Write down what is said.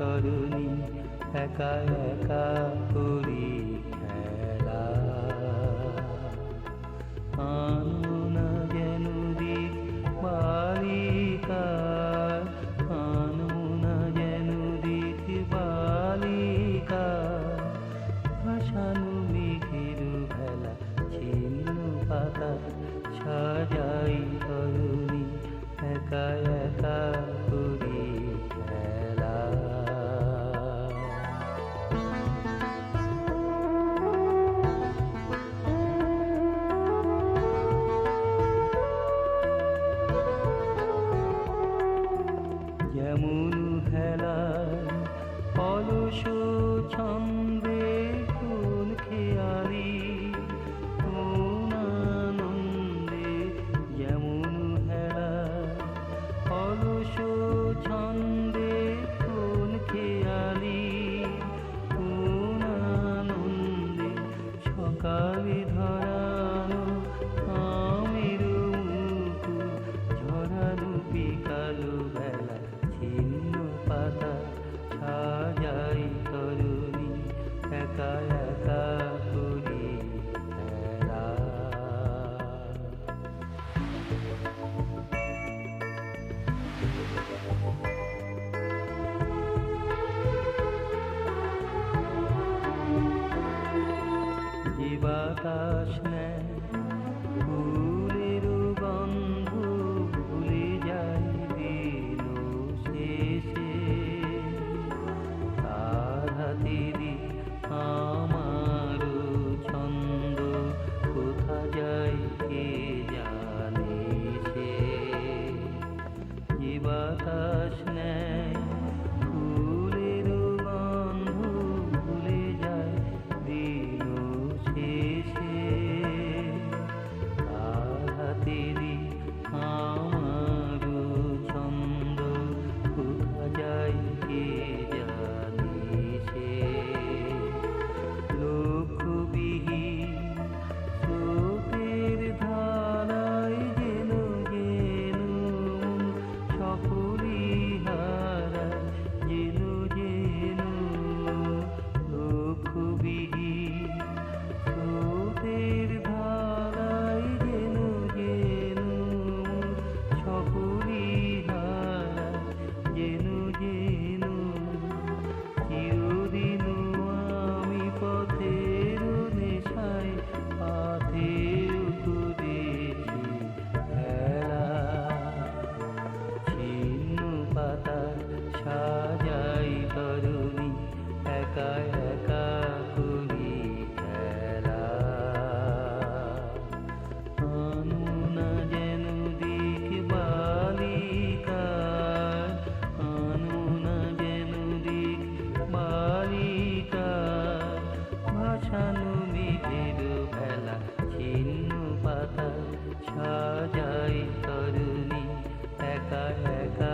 তরুণী একা একা করি খেলা। আনো না যেন দিক বালিকার, আনো না যেন দিক বালিকার। ভাসানো মেঘের ভেলা ছিন্ন পাতা সাজাই তরুণী একা একা করি খেলা। যেমন হেলায় অলস ছন্দে কোন খেয়ালি কোন আনন্দে, যেমন হেলায় অলস ছন্দে কোন খেয়ালি কোন আনন্দে। সকালে ধরানো আমের মুকুল ঝরানো বিকালো বেলা ছিন্ন পাতা সাজাই তরুণী একা একা করি খেলা। যে বাতাস নেয় ফুলের গন্ধ ভুলে যায় দিন শেষে, তার হাতেরই আমার ছন্দ কোথা যায় কে জানে সে। যে বাতাস নেয় ফুলের গন্ধ ভুলে যায় দিন শেষে, তার হাতেরই আমার ছন্দ কোথা যায় কে জানে সে। লক্ষ্যবিহীন স্রোতের ধারায় যেন যেন সকলই হারায় যেন যেন। লক্ষ্যবিহীন স্রোতের ধারায় যেন যেন সকলই হারায় যেন যেন। চিরদিন আমি পথের নেশায় পাথের করেছি খেলা। ছিন্ন পাতা সাজাই তরুণী একা একা করি খেলা। আনো না যেন দিক বালিকার, আনো না যেন দিক বালিকার। ভাসানো মেঘের ভেলা ছিন্ন পাতা সাজাই তরুণী একা একা